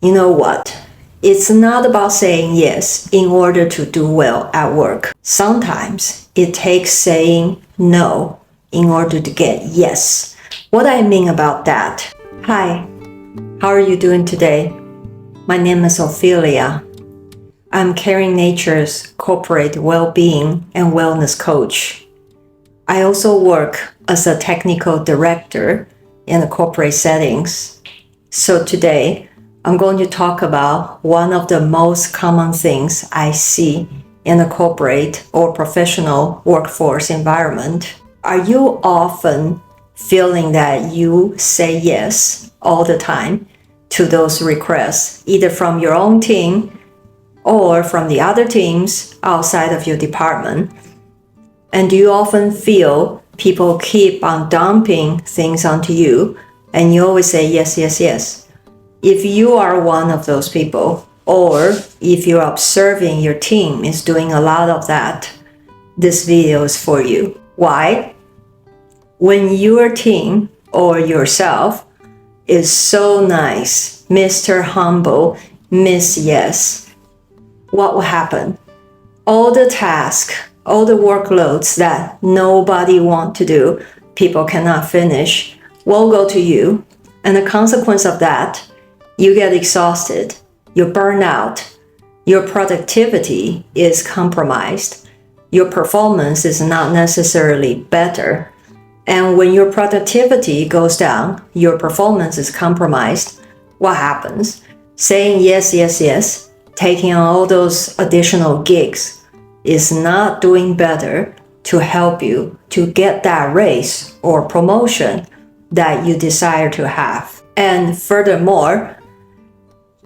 You know what? It's not about saying yes in order to do well at work. Sometimes it takes saying no in order to get yes. What I mean about that? Hi, how are you doing today? My name is Ophelia. I'm Caring Nature's corporate well-being and wellness coach. I also work as a technical director in the corporate settings. So today, I'm going to talk about one of the most common things I see in a corporate or professional workforce environment. Are you often feeling that you say yes all the time to those requests, either from your own team or from the other teams outside of your department? And do you often feel people keep on dumping things onto you and you always say yes, yes, yes? If you are one of those people, or if you're observing your team is doing a lot of that, this video is for you. Why? When your team or yourself is so nice, Mr. Humble, Miss Yes, what will happen? All the tasks, all the workloads that nobody wants to do, people cannot finish, will go to you. And the consequence of that, you get exhausted, you burn out, your productivity is compromised, your performance is not necessarily better. And when your productivity goes down, your performance is compromised, what happens? Saying yes, yes, yes, taking on all those additional gigs is not doing better to help you to get that raise or promotion that you desire to have. And furthermore,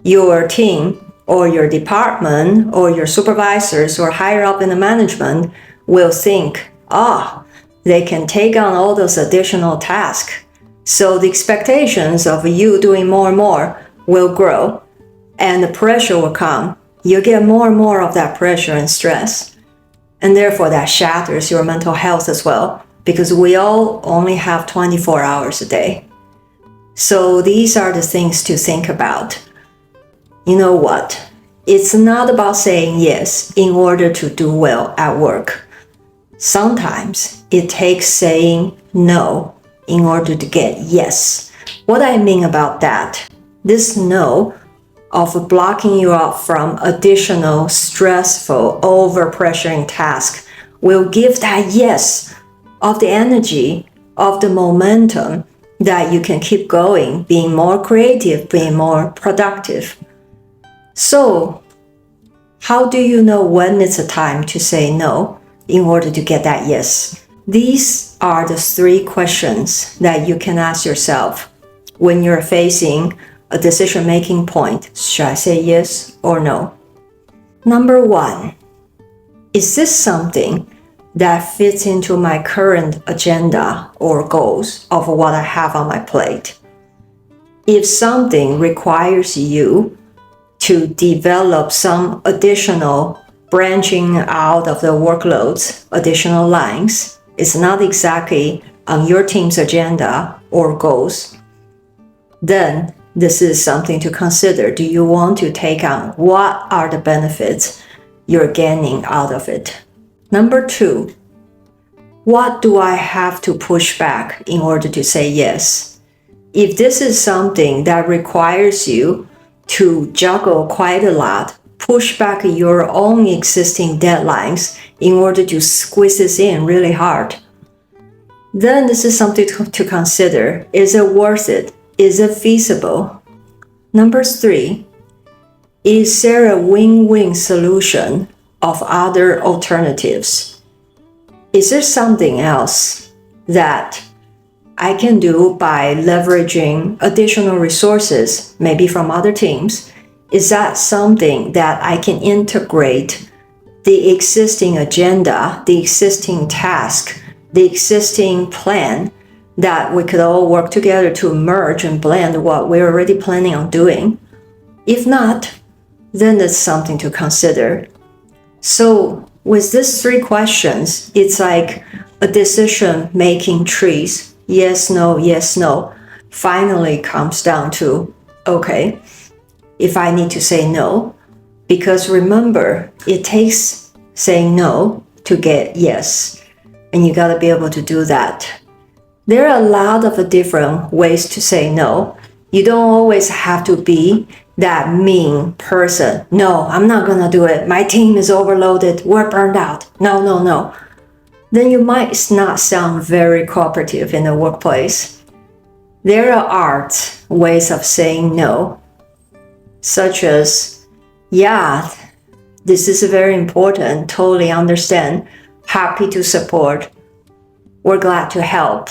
your team or your department or your supervisors or higher up in the management will think, they can take on all those additional tasks. So the expectations of you doing more and more will grow and the pressure will come. You get more and more of that pressure and stress. And therefore that shatters your mental health as well, because we all only have 24 hours a day. So these are the things to think about. You know what? It's not about saying yes in order to do well at work. Sometimes it takes saying no in order to get yes. What I mean about that, this no of blocking you out from additional stressful, overpressuring tasks will give that yes of the energy, of the momentum that you can keep going, being more creative, being more productive. So, how do you know when it's a time to say no in order to get that yes? These are the 3 questions that you can ask yourself when you're facing a decision-making point. Should I say yes or no? Number 1, is this something that fits into my current agenda or goals of what I have on my plate? If something requires you to develop some additional branching out of the workloads, additional lines, it's not exactly on your team's agenda or goals, then this is something to consider. Do you want to take on? What are the benefits you're gaining out of it? Number 2, what do I have to push back in order to say yes? If this is something that requires you to juggle quite a lot, push back your own existing deadlines in order to squeeze this in really hard, then this is something to consider. Is it worth it? Is it feasible? Number 3, is there a win-win solution of other alternatives? Is there something else that I can do by leveraging additional resources, maybe from other teams? Is that something that I can integrate the existing agenda, the existing task, the existing plan, that we could all work together to merge and blend what we're already planning on doing? If not, then it's something to consider. So with these 3 questions, it's like a decision-making trees. Yes, no, finally comes down to, okay, if I need to say no. Because remember, it takes saying no to get yes. And you gotta be able to do that. There are a lot of different ways to say no. You don't always have to be that mean person. No, I'm not gonna do it. My team is overloaded. We're burned out. No. Then you might not sound very cooperative in the workplace. There are ways of saying no, such as, yeah, this is very important, totally understand, happy to support, we're glad to help.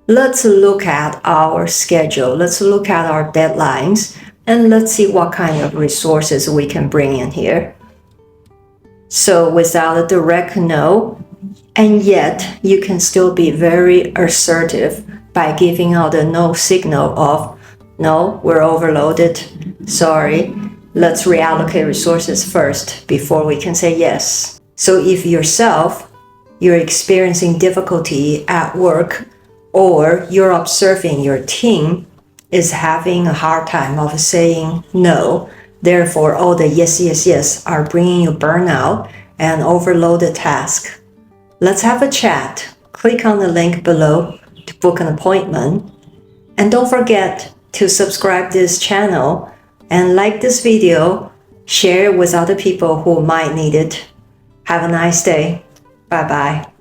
Let's look at our schedule, let's look at our deadlines, and let's see what kind of resources we can bring in here. So without a direct no, and yet you can still be very assertive by giving out a no signal of, no, we're overloaded, sorry, let's reallocate resources first before we can say yes. So if yourself, you're experiencing difficulty at work, or you're observing your team is having a hard time of saying no, therefore all the yes are bringing you burnout and overloaded task, let's have a chat. Click on the link below to book an appointment. And don't forget to subscribe this channel and like this video, share it with other people who might need it. Have a nice day. Bye-bye.